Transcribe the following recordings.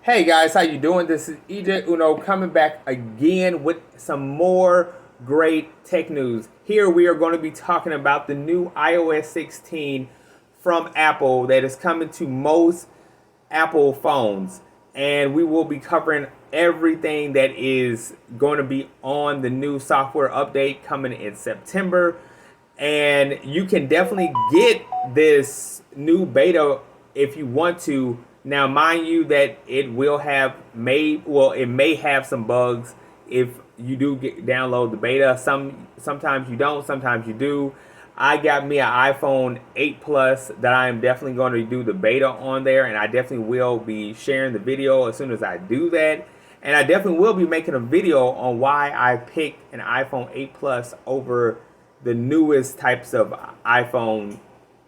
Hey guys, how you doing? This is EJ Uno coming back again with some more great tech news. Here we are going to be talking about the new iOS 16 from Apple that is coming to most Apple phones, and we will be covering everything that is going to be on the new software update coming in September. And you can definitely get this new beta if you want to. Now, mind you, that it will have it may have some bugs if you do download the beta. Sometimes you don't, sometimes you do. I got me an iPhone 8 Plus that I am definitely going to do the beta on there, and I definitely will be sharing the video as soon as I do that. And I definitely will be making a video on why I picked an iPhone 8 Plus over the newest types of iPhone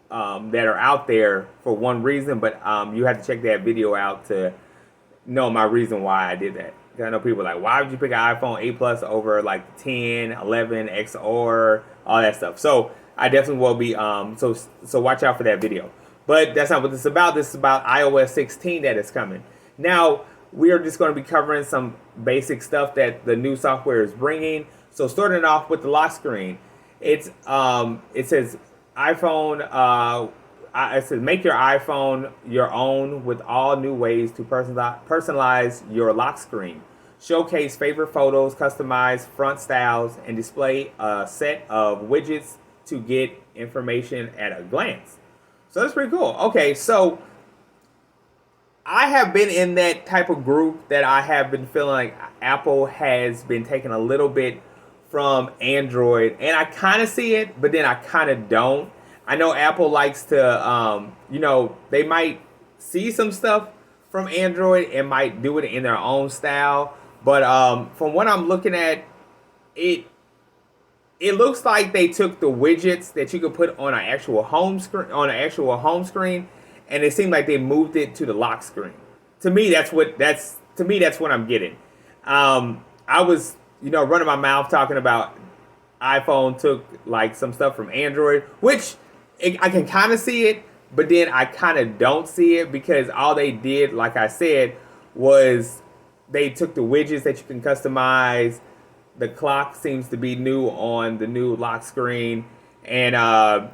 that are out there for one reason, but you have to check that video out to know my reason why I did that. I know people are like, why would you pick an iPhone 8 Plus over like 10, 11, XR, all that stuff? So I definitely will be, so watch out for that video. But that's not what this is about. This is about iOS 16 that is coming. Now, we are just going to be covering some basic stuff that the new software is bringing. So starting off with the lock screen, it says iPhone. It says make your iPhone your own with all new ways to personalize your lock screen. Showcase favorite photos, customize front styles, and display a set of widgets to get information at a glance. So that's pretty cool. Okay, so I have been in that type of group that I have been feeling like Apple has been taking a little bit from Android, and I kind of see it, but then I kind of don't. I know Apple likes to, they might see some stuff from Android and might do it in their own style. But from what I'm looking at, it looks like they took the widgets that you could put on an actual home screen, and it seemed like they moved it to the lock screen. To me, that's what I'm getting. I was running my mouth talking about iPhone took like some stuff from Android, which I can kind of see it, but then I kind of don't see it because all they did, like I said, was they took the widgets that you can customize. The clock seems to be new on the new lock screen, and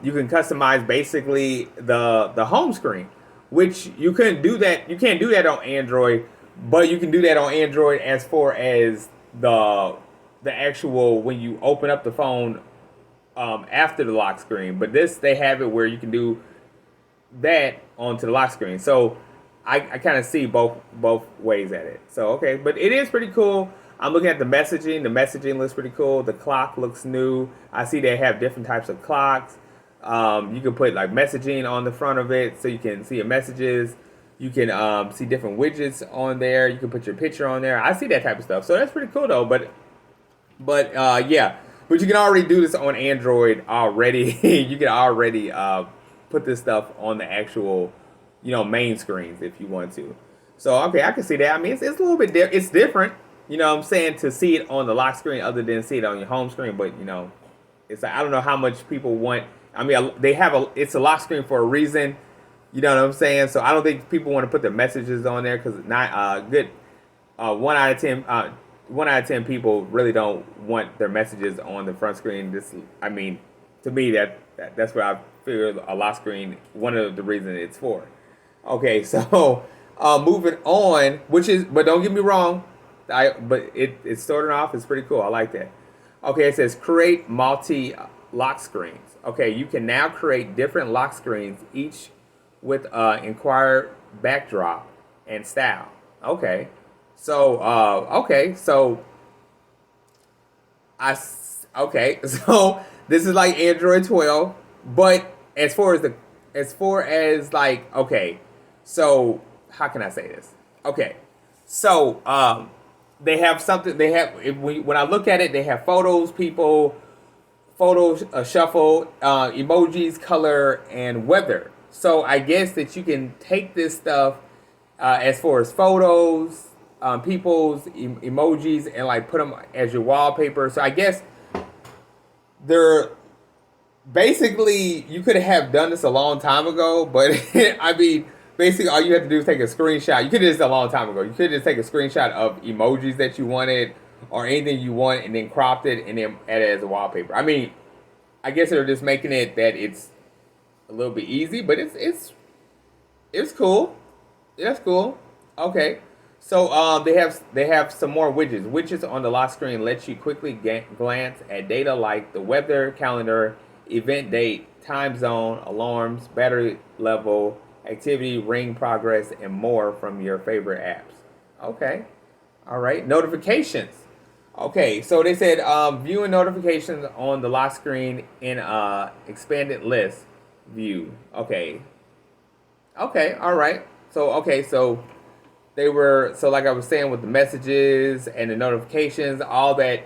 you can customize basically the home screen, which you couldn't do that. You can't do that on Android, but you can do that on Android as far as the actual when you open up the phone after the lock screen. But this, they have it where you can do that onto the lock screen. So I kind of see both ways at it. So okay, but it is pretty cool. I'm looking at the messaging. The messaging looks pretty cool. The clock looks new. I see they have different types of clocks. You can put like messaging on the front of it, so you can see your messages. You can see different widgets on there. You can put your picture on there. I see that type of stuff. So that's pretty cool though. But yeah. But you can already do this on Android already. You can already put this stuff on the actual, main screens if you want to. So okay, I can see that. I mean, it's a little bit it's different. You know what I'm saying, to see it on the lock screen other than see it on your home screen. But it's like, I don't know how much people want. I mean, it's a lock screen for a reason. You know what I'm saying? So I don't think people want to put their messages on there because not good. 1 out of 10 people really don't want their messages on the front screen. I mean, to me that's what I figure a lock screen. One of the reasons it's for. Okay, so moving on, but don't get me wrong, but it's starting off. It's pretty cool. I like that. Okay, it says create multi lock screens. Okay, you can now create different lock screens, each with inquired backdrop and style. Okay. So so this is like Android 12, but as far as like, okay, so how can I say this? Okay, so they have something. When I look at it, they have photos, people, photos, shuffle, emojis, color, and weather. So I guess that you can take this stuff as far as photos, people's emojis, and like put them as your wallpaper. So I guess they're basically, you could have done this a long time ago, but I mean, basically all you have to do is take a screenshot. You could have just a long time ago. You could just take a screenshot of emojis that you wanted or anything you want, and then cropped it and then add it as a wallpaper. I mean, I guess they're just making it that it's a little bit easy, but it's cool. That's cool. Okay. So they have some more widgets. Widgets on the lock screen let you quickly glance at data like the weather, calendar, event date, time zone, alarms, battery level, activity, ring progress, and more from your favorite apps. Okay. All right. Notifications. Okay. So they said viewing notifications on the lock screen in expanded list view. Okay. Okay. All right. So they were, so like I was saying, with the messages and the notifications, all that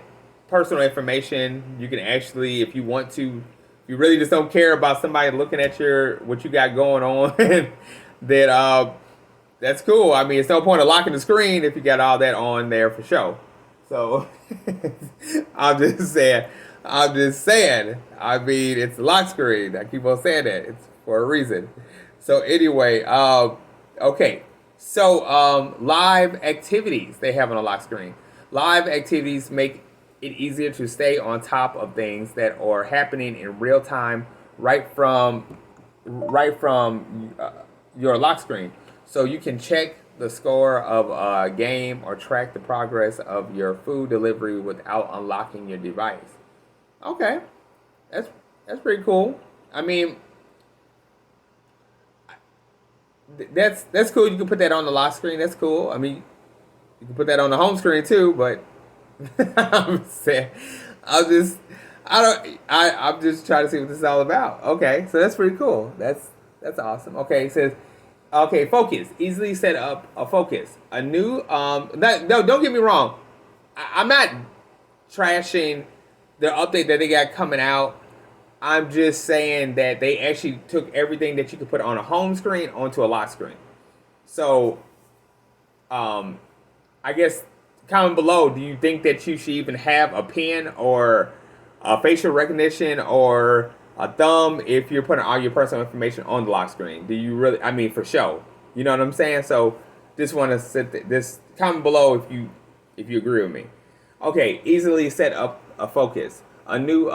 personal information, you can actually, if you want to, if you really just don't care about somebody looking at your what you got going on, that that's cool. I mean, it's no point of locking the screen if you got all that on there for show. So I'm just saying, I'm just saying. I mean, it's a lock screen. I keep on saying that. It's for a reason. So anyway, okay. So live activities they have on a lock screen. Live activities make it easier to stay on top of things that are happening in real time, right from your lock screen. So you can check the score of a game or track the progress of your food delivery without unlocking your device. Okay, that's that's pretty cool. I mean, that's cool. You can put that on the lock screen. That's cool. I mean, you can put that on the home screen too. But I'm saying, I'm just, I don't, I'm just trying to see what this is all about. Okay, so that's pretty cool. That's awesome. Okay, it says, okay, focus. Easily set up a focus. A new no, don't get me wrong. I'm not trashing the update that they got coming out. I'm just saying that they actually took everything that you could put on a home screen onto a lock screen. So, I guess comment below. Do you think that you should even have a pin or a facial recognition or a thumb if you're putting all your personal information on the lock screen? Do you really? I mean, for show. You know what I'm saying? So, just want to set this comment below if you agree with me. Okay, easily set up a focus. A new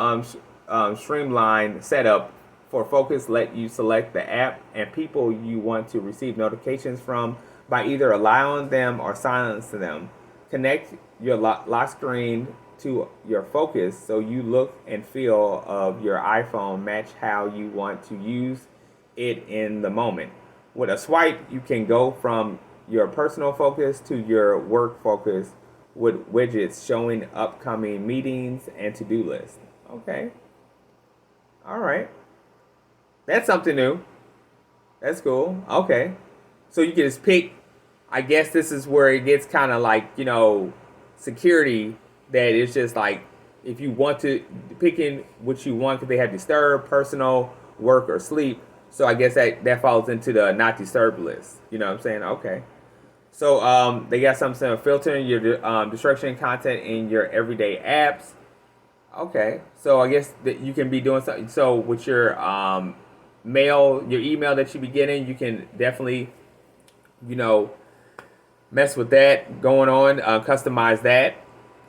streamlined setup for focus let you select the app and people you want to receive notifications from by either allowing them or silencing them. Connect your lock screen to your focus so you look and feel of your iPhone match how you want to use it in the moment. With a swipe, you can go from your personal focus to your work focus with widgets showing upcoming meetings and to-do lists. Okay. All right. That's something new. That's cool. Okay. So you can just pick, I guess this is where it gets kind of like, security, that it's just like if you want to pick in what you want because they have disturb, personal, work, or sleep. So I guess that falls into the not disturb list. You know what I'm saying? Okay. So they got something filtering your distraction content in your everyday apps. Okay, so I guess that you can be doing something. So with your your email that you be getting, you can definitely, mess with that going on, customize that,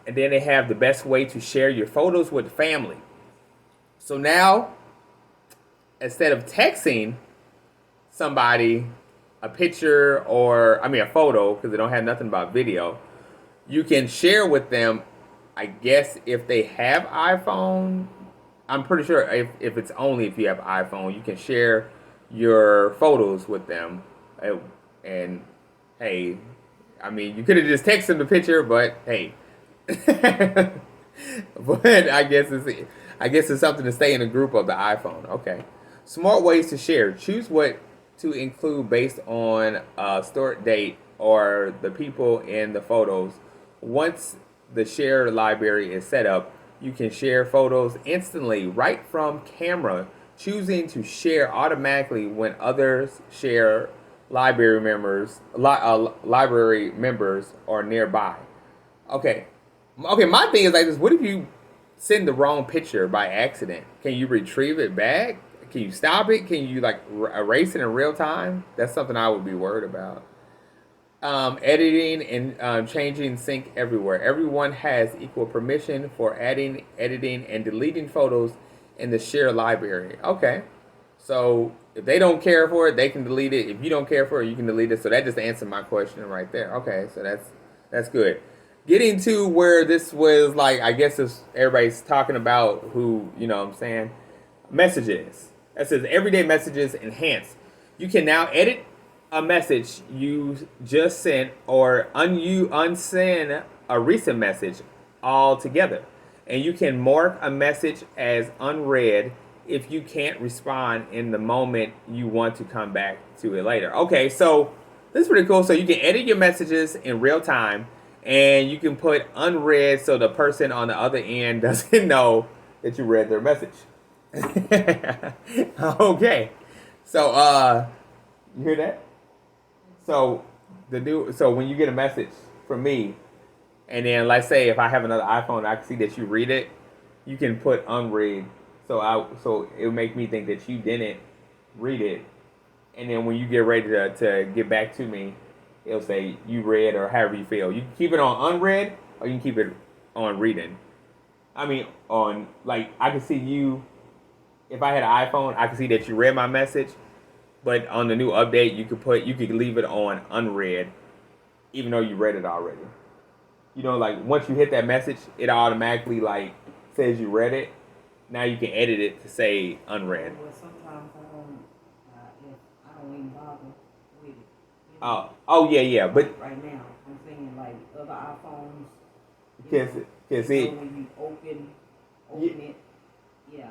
and then they have the best way to share your photos with family. So now, instead of texting somebody a picture a photo, because they don't have nothing about video, you can share with them. I guess if they have iPhone, I'm pretty sure if it's only if you have iPhone, you can share your photos with them. And hey, I mean, you could have just texted them the picture, but hey, but I guess it's something to stay in the group of the iPhone. Okay, smart ways to share. Choose what to include based on start date or the people in the photos. Once the share library is set up, you can share photos instantly right from camera, choosing to share automatically when others share library members are nearby. Okay. Okay, my thing is like this. What if you send the wrong picture by accident? Can you retrieve it back? can you stop it? Can you like erase it in real time? That's something I would be worried about. Editing and changing sync everywhere. Everyone has equal permission for adding, editing, and deleting photos in the shared library. Okay, so if they don't care for it, they can delete it. If you don't care for it, you can delete it. So that just answered my question right there. Okay, so that's good. Getting to where this was like, I guess everybody's talking about who, what I'm saying, messages. That says everyday messages enhanced. You can now edit a message you just sent or unsend a recent message altogether. And you can mark a message as unread if you can't respond in the moment you want to come back to it later. Okay, so this is pretty cool. So you can edit your messages in real time and you can put unread so the person on the other end doesn't know that you read their message. Okay. So you hear that? So when you get a message from me, and then let's say if I have another iPhone, I can see that you read it. You can put unread, so it would make me think that you didn't read it, and then when you get ready to get back to me, it'll say you read or however you feel. You can keep it on unread, or you can keep it on reading. I mean, on like I can see you. If I had an iPhone, I can see that you read my message. But on the new update, you could leave it on unread, even though you read it already. Like once you hit that message, it automatically like says you read it. Now you can edit it to say unread. Well, sometimes I don't even bother with it. Oh yeah. But right now, I'm thinking like other iPhones. Can see. When you open it, yeah.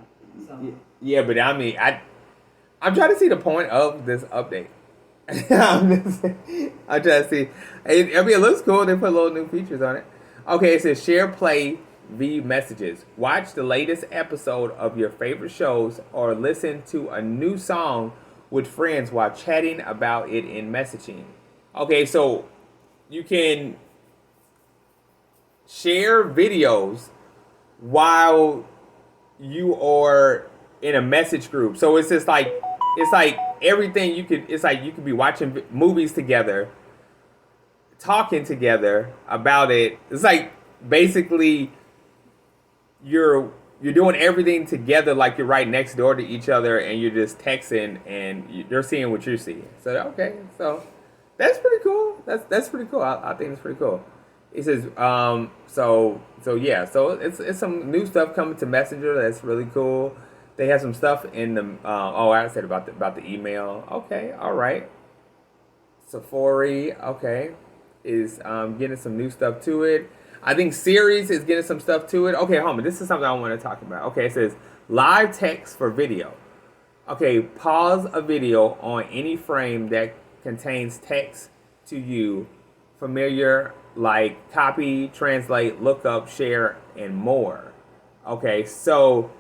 So. Yeah, but I mean, I'm trying to see the point of this update. I'm trying to see. It looks cool. They put little new features on it. Okay, it says share, play, view messages. Watch the latest episode of your favorite shows or listen to a new song with friends while chatting about it in messaging. Okay, so you can share videos while you are in a message group. So it's just like everything you could. It's like you could be watching movies together, talking together about it. It's like basically you're doing everything together, like you're right next door to each other, and you're just texting, and they're seeing what you're seeing. So okay, so that's pretty cool. That's pretty cool. I think it's pretty cool. It says so yeah. So it's some new stuff coming to Messenger. That's really cool. They have some stuff in the I said about the email. Okay, all right. Safari, okay, is getting some new stuff to it. I think Series is getting some stuff to it. Okay, hold on. This is something I want to talk about. Okay, it says live text for video. Okay, pause a video on any frame that contains text to you familiar, like copy, translate, look up, share, and more. Okay, so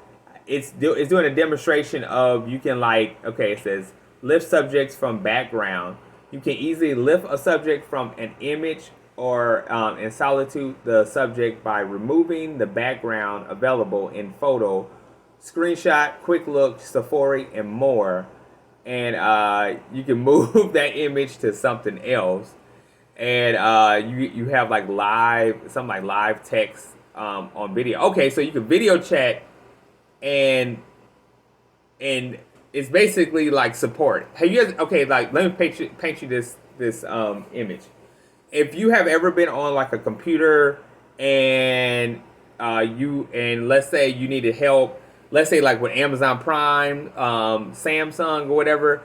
it's doing a demonstration of you can it says lift subjects from background. You can easily lift a subject from an image or in solitude the subject by removing the background available in photo, screenshot, quick look, Safari, and more. And you can move that image to something else. And you have like live text on video. Okay, so you can video chat and it's basically like support. Have you guys, okay, like let me paint you this image. If you have ever been on like a computer and let's say you needed help, let's say like with Amazon Prime, Samsung or whatever,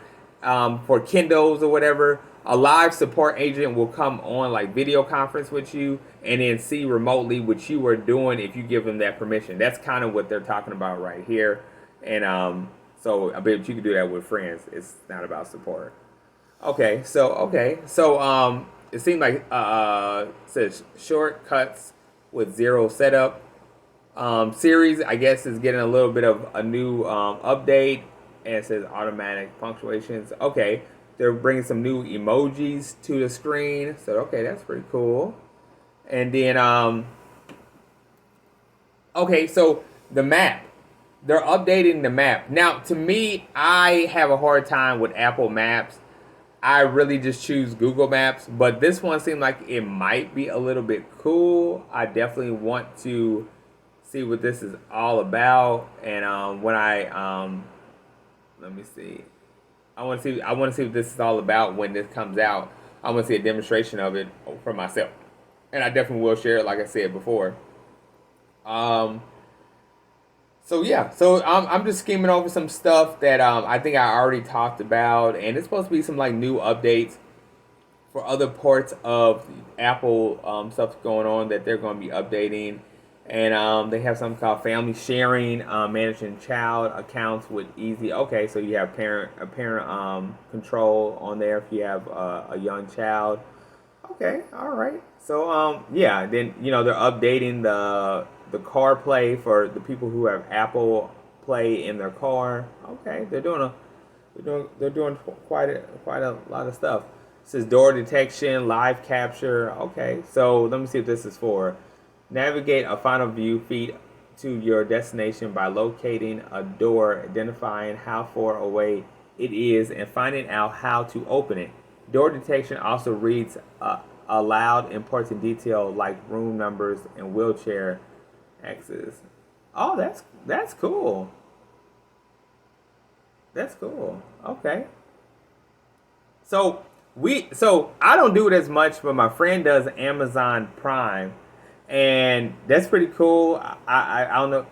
for Kindles or whatever, a live support agent will come on like video conference with you and then see remotely what you are doing if you give them that permission. That's kind of what they're talking about right here. And so I bet you can do that with friends. It's not about support. Okay, so it seems like it says shortcuts with zero setup. Series, I guess, is getting a little bit of a new update, and it says automatic punctuations. Okay, they're bringing some new emojis to the screen, so okay, that's pretty cool. And then okay, so the map. they're updating the map. Now, to me, I have a hard time with Apple Maps. I really just choose Google Maps, but this one seemed like it might be a little bit cool. I definitely want to see what this is all about. And when let me see. I want to see what this is all about when this comes out. I want to see a demonstration of it for myself, and I definitely will share it, like I said before. Um, so yeah, so I'm just skimming over some stuff that I think I already talked about, and it's supposed to be some like new updates for other parts of Apple stuff going on that they're going to be updating. And they have something called family sharing, managing child accounts with easy. Okay, so you have parent control on there if you have a young child. Okay, all right. So yeah, then they're updating the CarPlay for the people who have Apple Play in their car. Okay, they're doing quite a lot of stuff. It says door detection, live capture. Okay, so let me see what this is for. Navigate a final view feed to your destination by locating a door, identifying how far away it is, and finding out how to open it. Door detection also reads aloud important detail like room numbers and wheelchair access. Oh, that's cool. That's cool. Okay. So I don't do it as much, but my friend does Amazon Prime, and that's pretty cool. I don't know.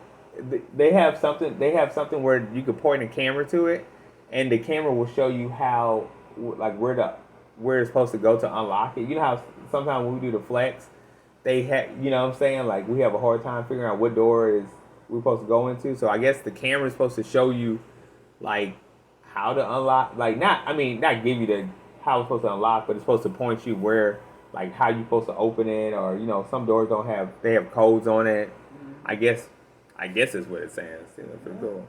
They have something. They have something where you could point a camera to it, and the camera will show you how, like where it's supposed to go to unlock it. You know how sometimes when we do the flex, they have, what I'm saying, like we have a hard time figuring out what door is we're supposed to go into. So I guess the camera is supposed to show you like how to unlock, like not give you the how it's supposed to unlock, but it's supposed to point you where, like how you're supposed to open it, or some doors don't have, they have codes on it. I guess is what it's saying. It's pretty cool.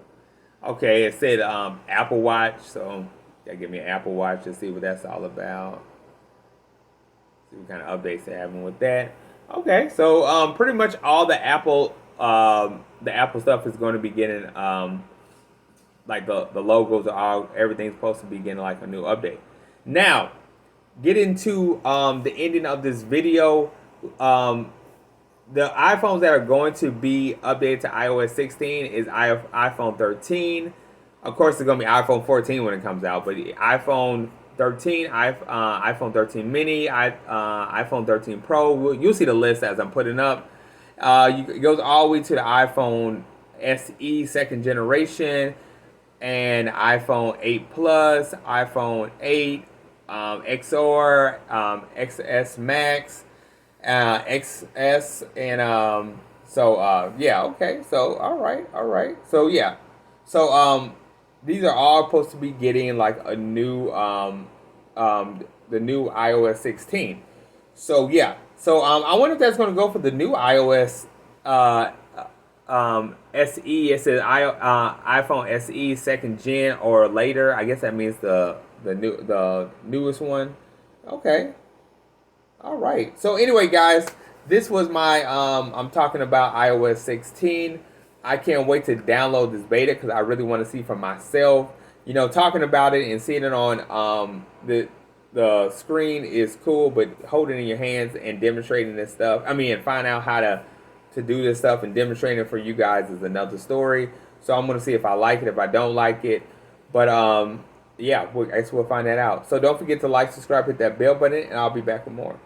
Okay, it said Apple Watch, so that give me an Apple Watch to see what that's all about. See what kind of updates they're having with that. Okay, so pretty much all the Apple stuff is going to be getting like the logos are all, everything's supposed to be getting like a new update. Now, get into the ending of this video. The iPhones that are going to be updated to iOS 16 is iPhone 13. Of course, it's going to be iPhone 14 when it comes out, but iPhone 13, iPhone 13 mini, iPhone 13 Pro. You'll see the list as I'm putting up. It goes all the way to the iPhone SE second generation, and iPhone 8 Plus, iPhone 8, XR, XS Max, XS, and yeah, okay. So all right. So yeah, so these are all supposed to be getting like a new the new iOS 16. So yeah, so I wonder if that's going to go for the new iOS SE. It says iPhone SE second gen or later. I guess that means the newest one. Okay. All right. So anyway, guys, this was my I'm talking about iOS 16. I can't wait to download this beta because I really want to see for myself. Talking about it and seeing it on the screen is cool, but holding it in your hands and demonstrating this stuff, and find out how to do this stuff and demonstrating it for you guys is another story. So I'm going to see if I like it, if I don't like it. But yeah, I guess we'll find that out. So don't forget to like, subscribe, hit that bell button, and I'll be back with more.